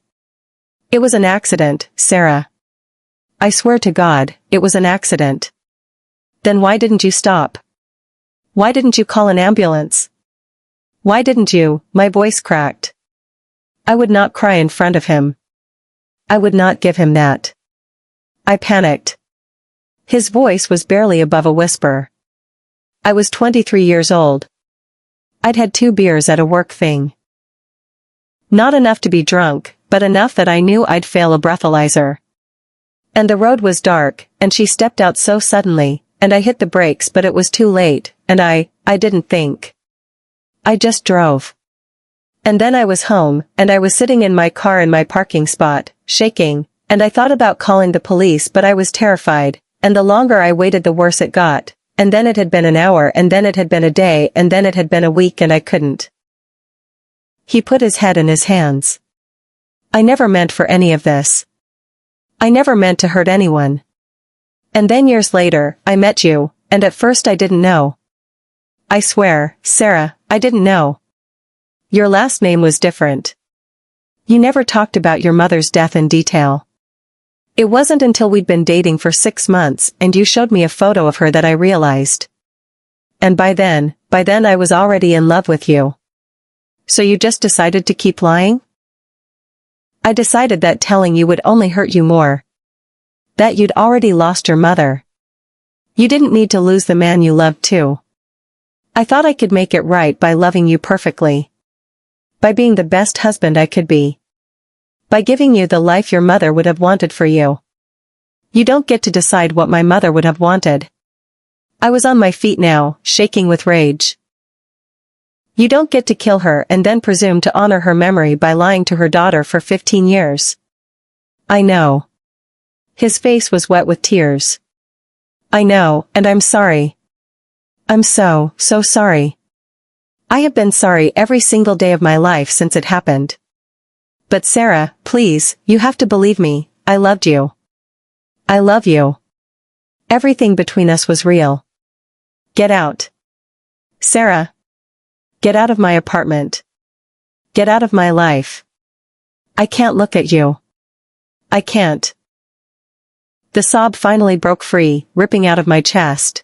It was an accident, Sarah. I swear to God, it was an accident. Then why didn't you stop? Why didn't you call an ambulance? Why didn't you? My voice cracked. I would not cry in front of him. I would not give him that. I panicked. His voice was barely above a whisper. I was 23 years old. I'd had 2 beers at a work thing. Not enough to be drunk, but enough that I knew I'd fail a breathalyzer. And the road was dark, and she stepped out so suddenly, and I hit the brakes but it was too late, and I didn't think. I just drove. And then I was home, and I was sitting in my car in my parking spot, shaking, and I thought about calling the police but I was terrified, and the longer I waited the worse it got, And then it had been an hour, and then it had been a day, and then it had been a week, and I couldn't. He put his head in his hands. I never meant for any of this. I never meant to hurt anyone. And then years later, I met you, and at first I didn't know. I swear, Sarah, I didn't know. Your last name was different. You never talked about your mother's death in detail. It wasn't until we'd been dating for 6 months and you showed me a photo of her that I realized. And by then I was already in love with you. So you just decided to keep lying? I decided that telling you would only hurt you more. That you'd already lost your mother. You didn't need to lose the man you loved too. I thought I could make it right by loving you perfectly. By being the best husband I could be. By giving you the life your mother would have wanted for you. You don't get to decide what my mother would have wanted. I was on my feet now, shaking with rage. You don't get to kill her and then presume to honor her memory by lying to her daughter for 15 years. I know. His face was wet with tears. I know, and I'm sorry. I'm so sorry. I have been sorry every single day of my life since it happened. But Sarah, please, you have to believe me, I loved you. I love you. Everything between us was real. Get out. Sarah. Get out of my apartment. Get out of my life. I can't look at you. I can't. The sob finally broke free, ripping out of my chest.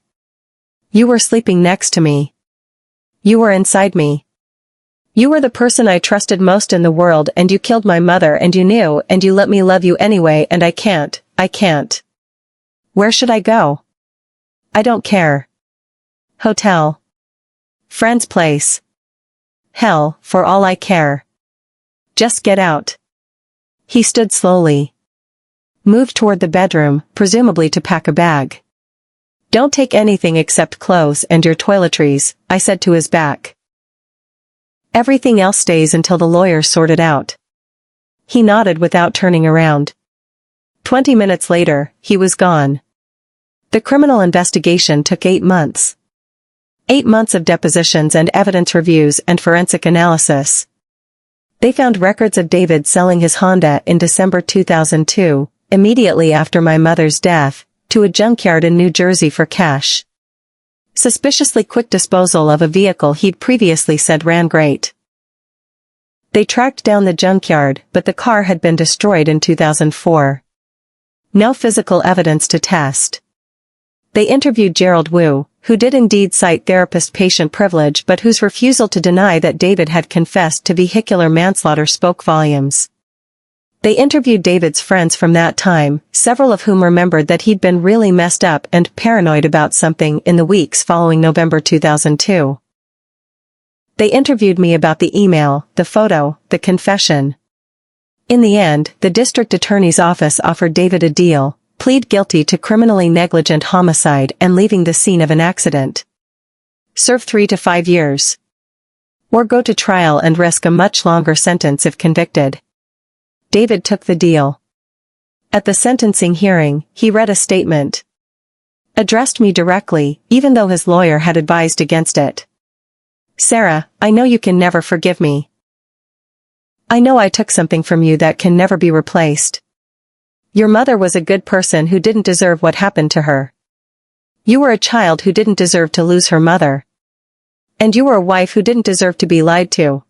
You were sleeping next to me. You were inside me. You were the person I trusted most in the world, and you killed my mother, and you knew, and you let me love you anyway, and I can't. Where should I go? I don't care. Hotel. Friend's place. Hell, for all I care. Just get out. He stood slowly. Moved toward the bedroom, presumably to pack a bag. Don't take anything except clothes and your toiletries, I said to his back. Everything else stays until the lawyers sort it out. He nodded without turning around. 20 minutes later, he was gone. The criminal investigation took 8 months. 8 months of depositions and evidence reviews and forensic analysis. They found records of David selling his Honda in December 2002, immediately after my mother's death, to a junkyard in New Jersey for cash. Suspiciously quick disposal of a vehicle he'd previously said ran great. They tracked down the junkyard, but the car had been destroyed in 2004. No physical evidence to test. They interviewed Gerald Wu, who did indeed cite therapist-patient privilege but whose refusal to deny that David had confessed to vehicular manslaughter spoke volumes. They interviewed David's friends from that time, several of whom remembered that he'd been really messed up and paranoid about something in the weeks following November 2002. They interviewed me about the email, the photo, the confession. In the end, the district attorney's office offered David a deal: plead guilty to criminally negligent homicide and leaving the scene of an accident. Serve 3 to 5 years. Or go to trial and risk a much longer sentence if convicted. David took the deal. At the sentencing hearing, he read a statement. Addressed me directly, even though his lawyer had advised against it. Sarah, I know you can never forgive me. I know I took something from you that can never be replaced. Your mother was a good person who didn't deserve what happened to her. You were a child who didn't deserve to lose her mother. And you were a wife who didn't deserve to be lied to.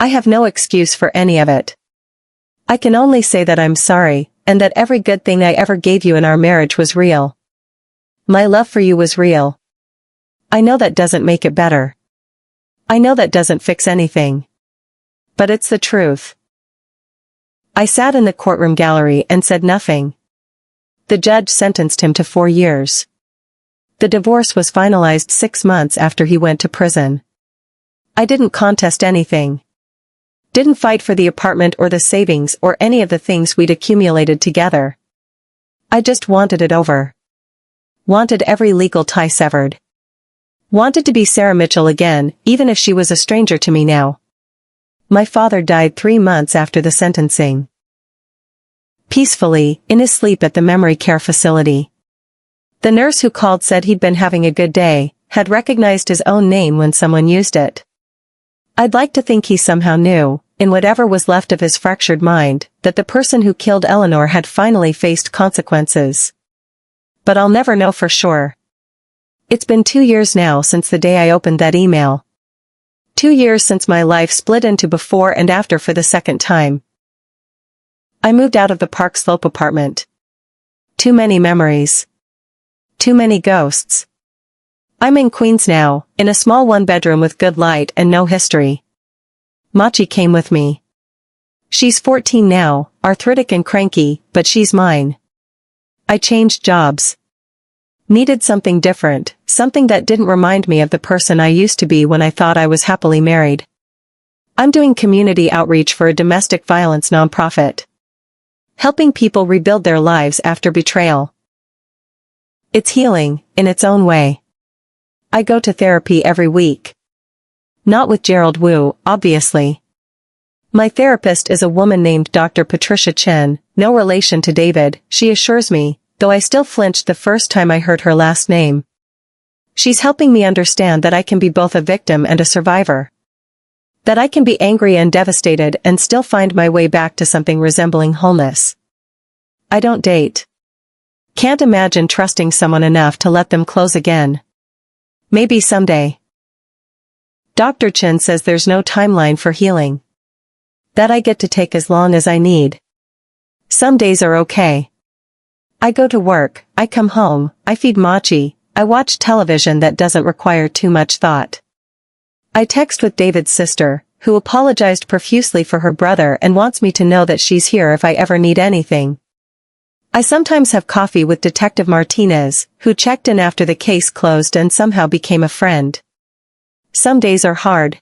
I have no excuse for any of it. I can only say that I'm sorry, and that every good thing I ever gave you in our marriage was real. My love for you was real. I know that doesn't make it better. I know that doesn't fix anything. But it's the truth. I sat in the courtroom gallery and said nothing. The judge sentenced him to 4 years. The divorce was finalized 6 months after he went to prison. I didn't contest anything. Didn't fight for the apartment or the savings or any of the things we'd accumulated together. I just wanted it over. Wanted every legal tie severed. Wanted to be Sarah Mitchell again, even if she was a stranger to me now. My father died 3 months after the sentencing. Peacefully, in his sleep at the memory care facility. The nurse who called said he'd been having a good day, had recognized his own name when someone used it. I'd like to think he somehow knew, in whatever was left of his fractured mind, that the person who killed Eleanor had finally faced consequences. But I'll never know for sure. It's been 2 years now since the day I opened that email. 2 years since my life split into before and after for the second time. I moved out of the Park Slope apartment. Too many memories. Too many ghosts. I'm in Queens now, in a small one-bedroom with good light and no history. Machi came with me. She's 14 now, arthritic and cranky, but she's mine. I changed jobs. Needed something different, something that didn't remind me of the person I used to be when I thought I was happily married. I'm doing community outreach for a domestic violence nonprofit. Helping people rebuild their lives after betrayal. It's healing, in its own way. I go to therapy every week. Not with Gerald Wu, obviously. My therapist is a woman named Dr. Patricia Chen, no relation to David, she assures me, though I still flinched the first time I heard her last name. She's helping me understand that I can be both a victim and a survivor. That I can be angry and devastated and still find my way back to something resembling wholeness. I don't date. Can't imagine trusting someone enough to let them close again. Maybe someday. Dr. Chen says there's no timeline for healing. That I get to take as long as I need. Some days are okay. I go to work, I come home, I feed Machi, I watch television that doesn't require too much thought. I text with David's sister, who apologized profusely for her brother and wants me to know that she's here if I ever need anything. I sometimes have coffee with Detective Martinez, who checked in after the case closed and somehow became a friend. Some days are hard.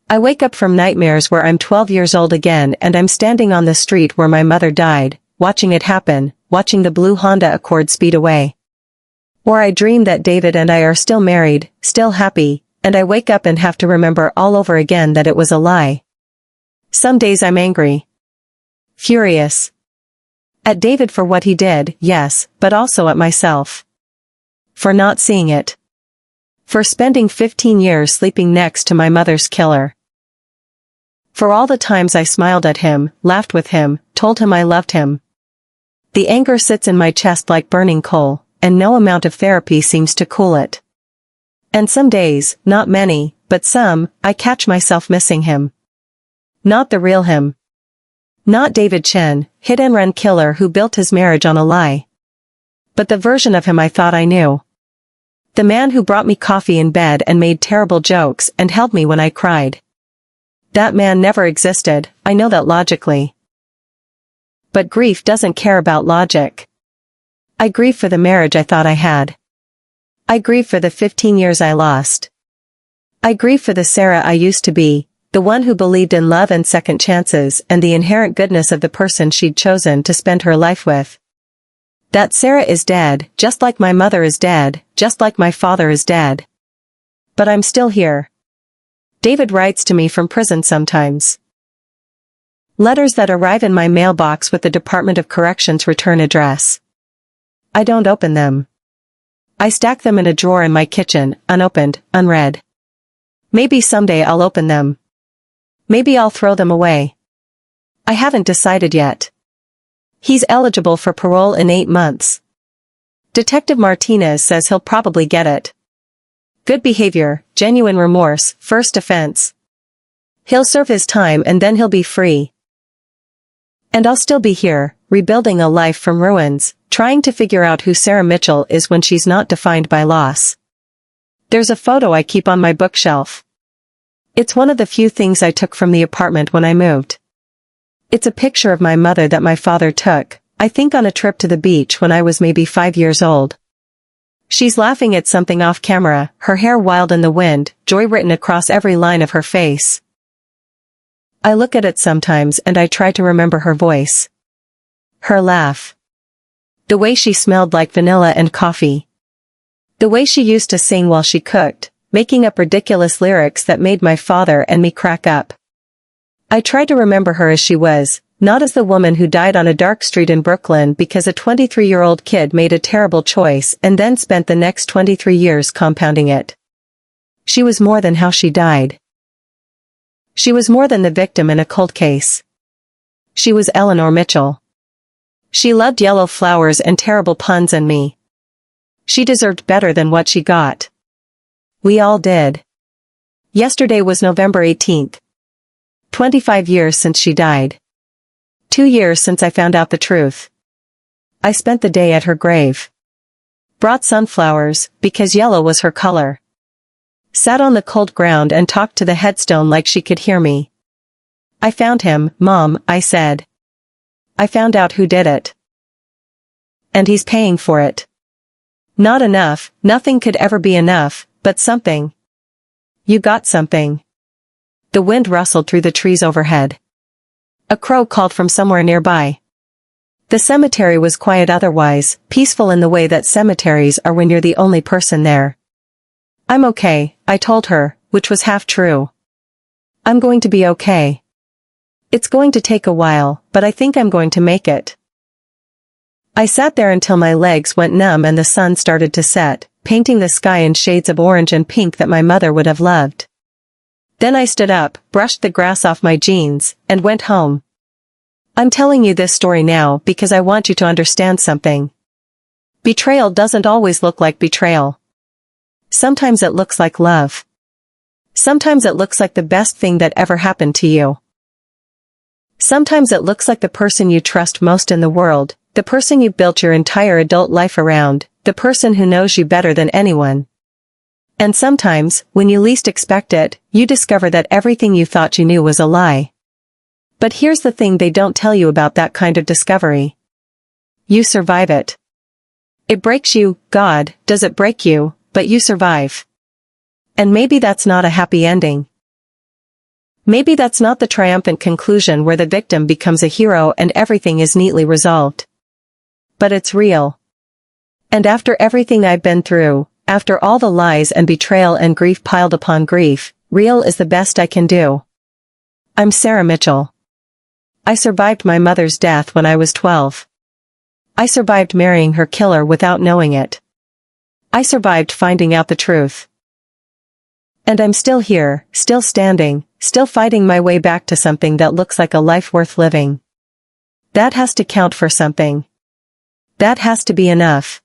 I wake up from nightmares where I'm 12 years old again and I'm standing on the street where my mother died, watching it happen, watching the blue Honda Accord speed away. Or I dream that David and I are still married, still happy, and I wake up and have to remember all over again that it was a lie. Some days I'm angry. Furious. At David for what he did, yes, but also at myself. For not seeing it. For spending 15 years sleeping next to my mother's killer. For all the times I smiled at him, laughed with him, told him I loved him. The anger sits in my chest like burning coal, and no amount of therapy seems to cool it. And some days, not many, but some, I catch myself missing him. Not the real him. Not David Chen, hit-and-run killer who built his marriage on a lie. But the version of him I thought I knew. The man who brought me coffee in bed and made terrible jokes and held me when I cried. That man never existed, I know that logically. But grief doesn't care about logic. I grieve for the marriage I thought I had. I grieve for the 15 years I lost. I grieve for the Sarah I used to be, the one who believed in love and second chances and the inherent goodness of the person she'd chosen to spend her life with. That Sarah is dead, just like my mother is dead, just like my father is dead. But I'm still here. David writes to me from prison sometimes. Letters that arrive in my mailbox with the Department of Corrections return address. I don't open them. I stack them in a drawer in my kitchen, unopened, unread. Maybe someday I'll open them. Maybe I'll throw them away. I haven't decided yet. He's eligible for parole in 8 months. Detective Martinez says he'll probably get it. Good behavior, genuine remorse, first offense. He'll serve his time and then he'll be free. And I'll still be here, rebuilding a life from ruins, trying to figure out who Sarah Mitchell is when she's not defined by loss. There's a photo I keep on my bookshelf. It's one of the few things I took from the apartment when I moved. It's a picture of my mother that my father took, I think on a trip to the beach when I was maybe 5 years old. She's laughing at something off camera, her hair wild in the wind, joy written across every line of her face. I look at it sometimes and I try to remember her voice. Her laugh. The way she smelled like vanilla and coffee. The way she used to sing while she cooked, making up ridiculous lyrics that made my father and me crack up. I try to remember her as she was, Not as the woman who died on a dark street in Brooklyn because a 23-year-old kid made a terrible choice and then spent the next 23 years compounding it. She was more than how she died. She was more than the victim in a cold case. She was Eleanor Mitchell. She loved yellow flowers and terrible puns and me. She deserved better than what she got. We all did. Yesterday was November 18th. 25 years since she died. 2 years since I found out the truth. I spent the day at her grave. Brought sunflowers, because yellow was her color. Sat on the cold ground and talked to the headstone like she could hear me. I found him, Mom, I said. I found out who did it. And he's paying for it. Not enough, nothing could ever be enough, but something. You got something. The wind rustled through the trees overhead. A crow called from somewhere nearby. The cemetery was quiet otherwise, peaceful in the way that cemeteries are when you're the only person there. I'm okay, I told her, which was half true. I'm going to be okay. It's going to take a while, but I think I'm going to make it. I sat there until my legs went numb and the sun started to set, painting the sky in shades of orange and pink that my mother would have loved. Then I stood up, brushed the grass off my jeans, and went home. I'm telling you this story now because I want you to understand something. Betrayal doesn't always look like betrayal. Sometimes it looks like love. Sometimes it looks like the best thing that ever happened to you. Sometimes it looks like the person you trust most in the world, the person you built your entire adult life around, the person who knows you better than anyone. And sometimes, when you least expect it, you discover that everything you thought you knew was a lie. But here's the thing they don't tell you about that kind of discovery. You survive it. It breaks you, God, does it break you, but you survive. And maybe that's not a happy ending. Maybe that's not the triumphant conclusion where the victim becomes a hero and everything is neatly resolved. But it's real. And after everything I've been through, after all the lies and betrayal and grief piled upon grief, real is the best I can do. I'm Sarah Mitchell. I survived my mother's death when I was 12. I survived marrying her killer without knowing it. I survived finding out the truth. And I'm still here, still standing, still fighting my way back to something that looks like a life worth living. That has to count for something. That has to be enough.